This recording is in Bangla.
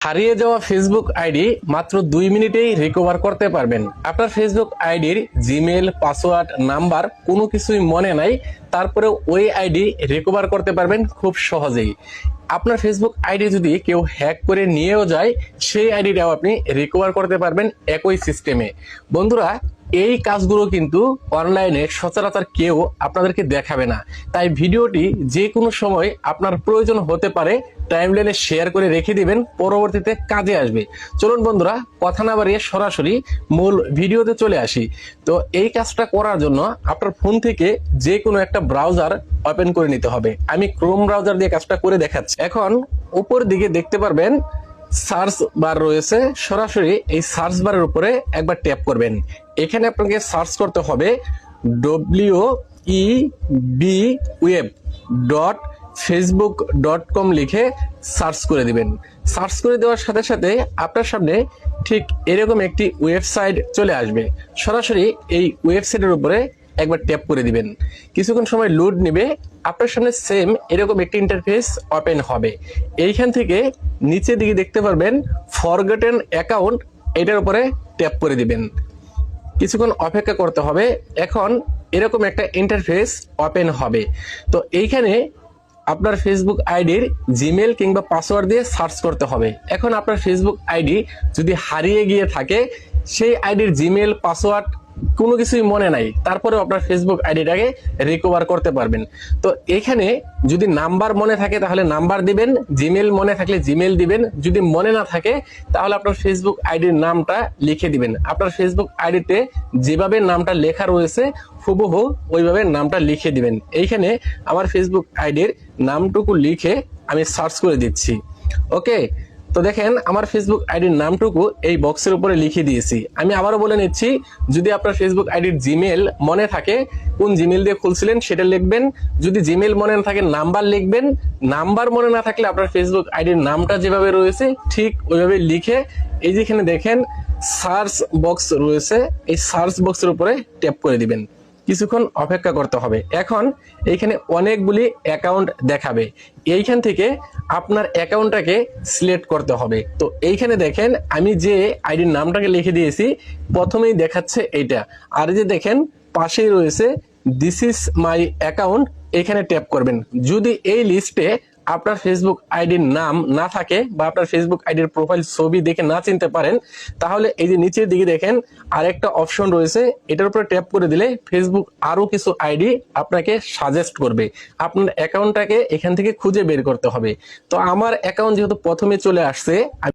হারিয়ে যাওয়া ফেসবুক আইডি মাত্র 2 মিনিটেই রিকভার করতে পারবেন। আপনার ফেসবুক আইডির জিমেল, পাসওয়ার্ড, নাম্বার কোনো কিছুই মনে নাই, তারপরে ওই আইডি রিকভার করতে পারবেন খুব সহজেই। আপনার ফেসবুক আইডি যদি কেউ হ্যাক করে নিয়েও যায়, সেই আইডিটাও আপনি রিকভার করতে পারবেন একই সিস্টেমে। বন্ধুরা, এই কাজগুলো কিন্তু অনলাইনে সচরাচর কেউ আপনাদেরকে দেখাবে না, তাই ভিডিওটি যে কোনো সময় আপনার প্রয়োজন হতে পারে, টাইমলাইনে শেয়ার করে রেখে দিবেন, পরবর্তীতে কাজে আসবে। চলুন বন্ধুরা, কথা না বাড়িয়ে সরাসরি মূল ভিডিওতে চলে আসি। তো এই কাজটা করার জন্য আপনার ফোন থেকে যে কোনো একটা ব্রাউজার ওপেন করে নিতে হবে। আমি ক্রোম ব্রাউজার দিয়ে কাজটা করে দেখাচ্ছি। এখন উপর দিকে দেখতে পারবেন সার্চ বার রয়েছে, সরাসরি এই সার্চ বারের উপরে একবার ট্যাপ করবেন। এখানে আপনাকে সার্চ করতে হবে web.facebook.com লিখে সার্চ করে দিবেন। সার্চ করে দেওয়ার সাথে সাথে আপনার সামনে ঠিক এরকম একটি ওয়েবসাইট চলে আসবে। সরাসরি এই ওয়েবসাইটের উপরে একবার ট্যাপ করে দিবেন। কিছুক্ষণ সময় লোড নেবে, আপনার সামনে সেম এরকম একটি ইন্টারফেস ওপেন হবে। এইখান থেকে নিচে দিকে দেখতে পারবেন ফরগটেন অ্যাকাউন্ট, এটার উপরে ট্যাপ করে দিবেন। কিছুক্ষণ অপেক্ষা করতে হবে। এখন এরকম একটা ইন্টারফেস ওপেন হবে। তো এইখানে আপনার ফেসবুক আইডির জিমেল কিংবা পাসওয়ার্ড দিয়ে সার্চ করতে হবে। এখন আপনার ফেসবুক আইডি যদি হারিয়ে গিয়ে থাকে, সেই আইডির জিমেল, পাসওয়ার্ড কোনো কিছুই মনে নাই, তারপরে আপনার ফেসবুক আইডিটাকে রিকভার করতে পারবেন। তো এখানে যদি নাম্বার মনে থাকে তাহলে নাম্বার দিবেন, জিমেল মনে থাকলে জিমেল দিবেন, যদি মনে না থাকে তাহলে আপনার ফেসবুক আইডির নামটা লিখে দিবেন। আপনার ফেসবুক আইডিতে যেভাবে নামটা লেখা রয়েছে হুবহু ওইভাবে নামটা লিখে দিবেন। এইখানে আমার ফেসবুক আইডির নামটুকু লিখে আমি সার্চ করে দিচ্ছি। ওকে, তো দেখেন আমার ফেসবুক আইডির নামটুকু এই বক্সের উপরে লিখে দিয়েছি। আমি আবারও বলে নিচ্ছি, যদি আপনার ফেসবুক আইডির জিমেল মনে থাকে, কোন জিমেল দিয়ে খুলছিলেন সেটা লিখবেন। যদি জিমেল মনে না থাকে নাম্বার লিখবেন। নাম্বার মনে না থাকলে আপনার ফেসবুক আইডির নামটা যেভাবে রয়েছে ঠিক ওইভাবে লিখে এই যেখানে দেখেন সার্চ বক্স রয়েছে, এই সার্চ বক্সের উপরে ট্যাপ করে দিবেন। কিছুক্ষণ অপেক্ষা করতে হবে। এখন এইখানে অনেকগুলি অ্যাকাউন্ট দেখাবে, এইখান থেকে আপনার অ্যাকাউন্টটাকে সিলেক্ট করতে হবে। তো এইখানে দেখেন আমি যে আইডির নামটাকে লিখে দিয়েছি, প্রথমেই দেখাচ্ছে এইটা। আর যে দেখেন পাশেই রয়েছে দিস ইজ মাই অ্যাকাউন্ট, এখানে ট্যাপ করবেন। যদি এই লিস্টে আপনার ফেসবুক আইডির নাম না থাকে বা আপনার ফেসবুক আইডির প্রোফাইল ছবি দেখে না চিনতে পারেন, তাহলে এই যে নিচের দিকে দেখেন আরেকটা অপশন রয়েছে, এটার উপরে ট্যাপ করে দিলে ফেসবুক আরো কিছু আইডি আপনাকে সাজেস্ট করবে। আপনার অ্যাকাউন্টটাকে এখান থেকে খুঁজে বের করতে হবে। তো আমার অ্যাকাউন্ট যেহেতু প্রথমে চলে আসছে,